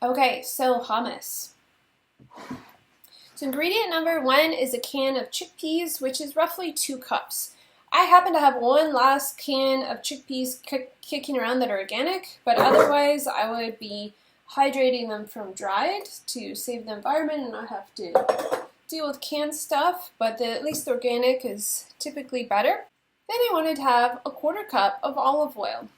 Okay, so hummus. So ingredient number one is a can of chickpeas, which is roughly 2 cups. I happen to have one last can of chickpeas kicking around that are organic, but otherwise I would be hydrating them from dried to save the environment and not have to deal with canned stuff, but at least organic is typically better. Then I wanted to have a 1/4 cup of olive oil.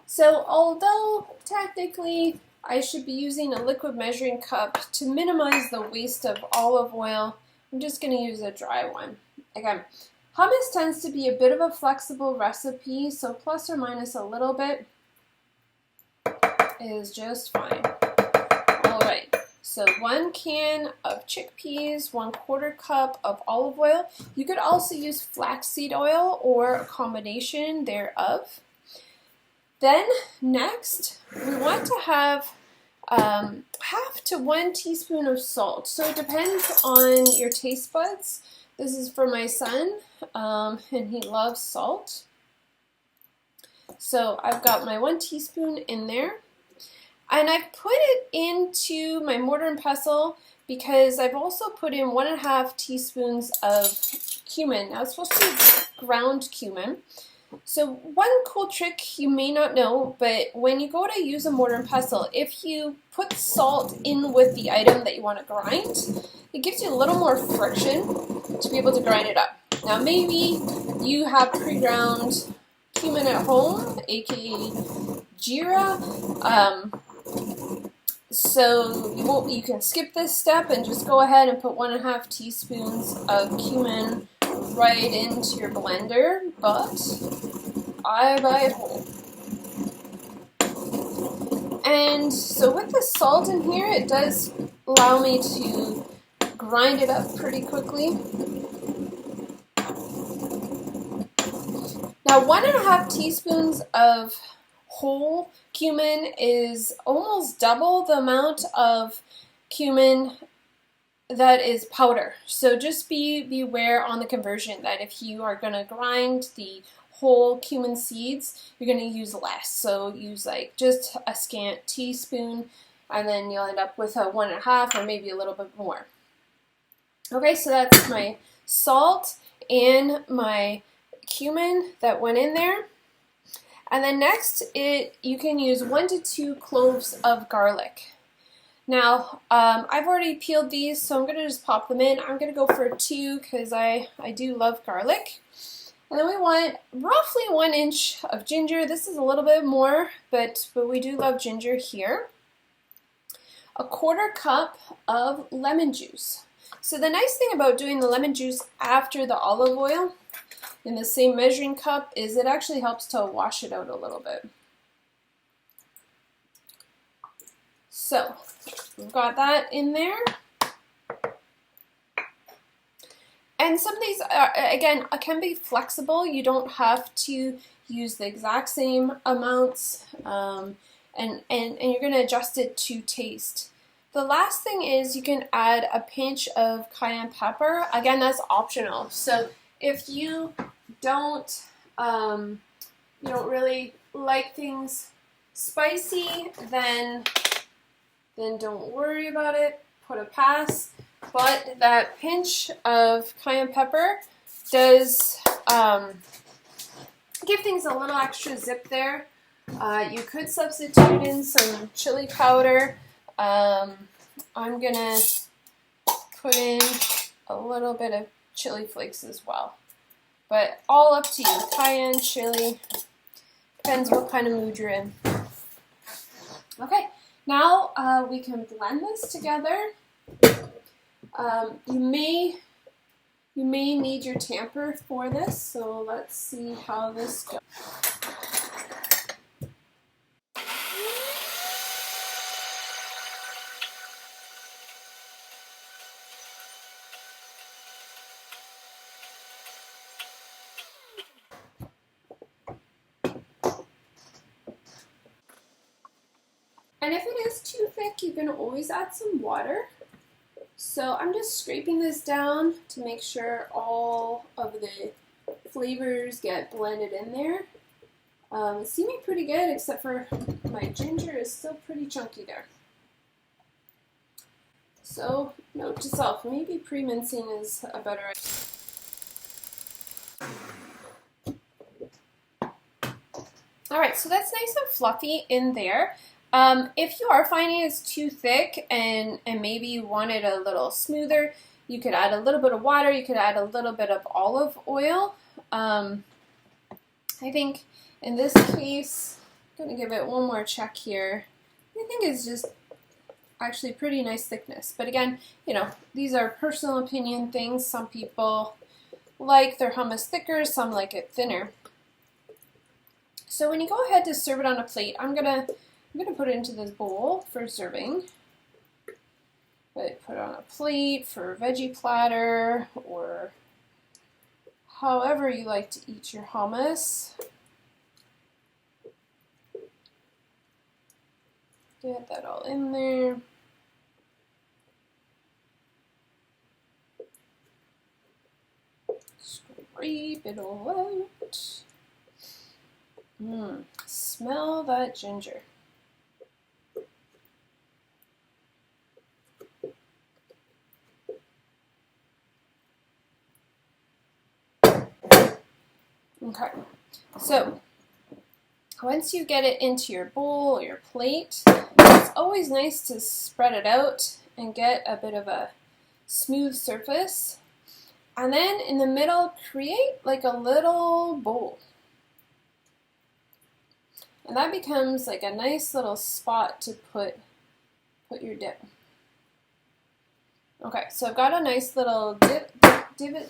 So although technically I should be using a liquid measuring cup to minimize the waste of olive oil, I'm just going to use a dry one. Again, hummus tends to be a bit of a flexible recipe, so plus or minus a little bit is just fine. Alright, so 1 can of chickpeas, 1/4 cup of olive oil. You could also use flaxseed oil or a combination thereof. Then next, we want to have 1/2 to 1 teaspoon of salt. So it depends on your taste buds. This is for my son, and he loves salt. So I've got my 1 teaspoon in there. And I've put it into my mortar and pestle because I've also put in 1.5 teaspoons of cumin. Now it's supposed to be ground cumin. So one cool trick you may not know, but when you go to use a mortar and pestle, if you put salt in with the item that you want to grind, it gives you a little more friction to be able to grind it up. Now maybe you have pre-ground cumin at home, aka Jira, so you can skip this step and just go ahead and put 1.5 teaspoons of cumin right into your blender, but I buy it whole. And so with the salt in here, it does allow me to grind it up pretty quickly. Now 1.5 teaspoons of whole cumin is almost double the amount of cumin that is powder. So just beware on the conversion that if you are going to grind the whole cumin seeds, you're going to use less. So use like just a scant teaspoon, and then you'll end up with a 1.5 or maybe a little bit more. Okay, so that's my salt and my cumin that went in there. And then next, you can use 1 to 2 cloves of garlic. Now, I've already peeled these, so I'm going to just pop them in. I'm going to go for 2 because I do love garlic. And then we want roughly 1 inch of ginger. This is a little bit more, but we do love ginger here. A 1/4 cup of lemon juice. So the nice thing about doing the lemon juice after the olive oil in the same measuring cup is it actually helps to wash it out a little bit. So we've got that in there. And some of these, again, can be flexible. You don't have to use the exact same amounts, and you're going to adjust it to taste. The last thing is you can add a pinch of cayenne pepper. Again, that's optional. So if you don't really like things spicy, then don't worry about it. Put a pass. But that pinch of cayenne pepper does give things a little extra zip there. You could substitute in some chili powder. I'm gonna put in a little bit of chili flakes as well. But all up to you. Cayenne, chili, depends what kind of mood you're in. Okay, now we can blend this together. You may need your tamper for this, so let's see how this goes. And if it is too thick, you can always add some water. So I'm just scraping this down to make sure all of the flavors get blended in there. It's seeming pretty good, except for my ginger is still pretty chunky there. So note to self, maybe pre-mincing is a better idea. All right, so that's nice and fluffy in there. If you are finding it's too thick and maybe you want it a little smoother, you could add a little bit of water, you could add a little bit of olive oil. I think in this case, I'm going to give it one more check here. I think it's just actually pretty nice thickness. But again, you know, these are personal opinion things. Some people like their hummus thicker, some like it thinner. So when you go ahead to serve it on a plate, I'm gonna put it into this bowl for serving. But put it on a plate for a veggie platter or however you like to eat your hummus. Get that all in there. Scrape it all out. Smell that ginger. Okay, so once you get it into your bowl or your plate, it's always nice to spread it out and get a bit of a smooth surface. And then in the middle, create like a little bowl. And that becomes like a nice little spot to put your dip. Okay, so I've got a nice little divot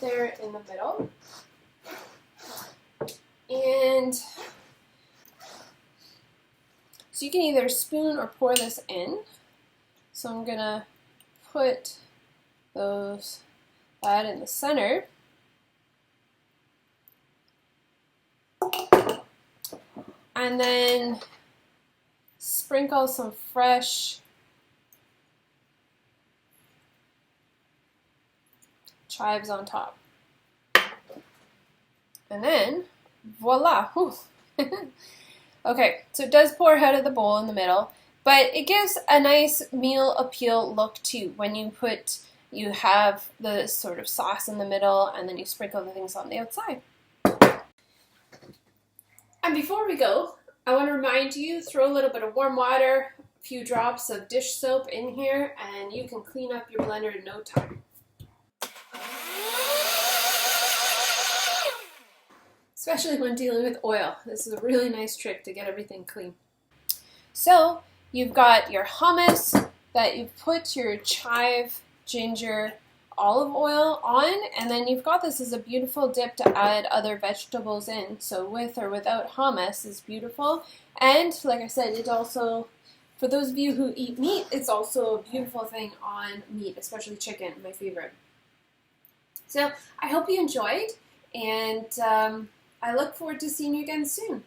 there in the middle. And so you can either spoon or pour this in. So I'm gonna put that in the center. And then sprinkle some fresh chives on top. And then, voila! Okay, so it does pour out of the bowl in the middle, but it gives a nice meal appeal look too. When you have the sort of sauce in the middle and then you sprinkle the things on the outside. And before we go, I want to remind you, throw a little bit of warm water, a few drops of dish soap in here, and you can clean up your blender in no time. Especially when dealing with oil. This is a really nice trick to get everything clean. So you've got your hummus that you've put your chive, ginger, olive oil on, and then you've got this as a beautiful dip to add other vegetables in. So with or without hummus is beautiful. And like I said, it also, for those of you who eat meat, it's also a beautiful thing on meat, especially chicken, my favorite. So I hope you enjoyed, and I look forward to seeing you again soon.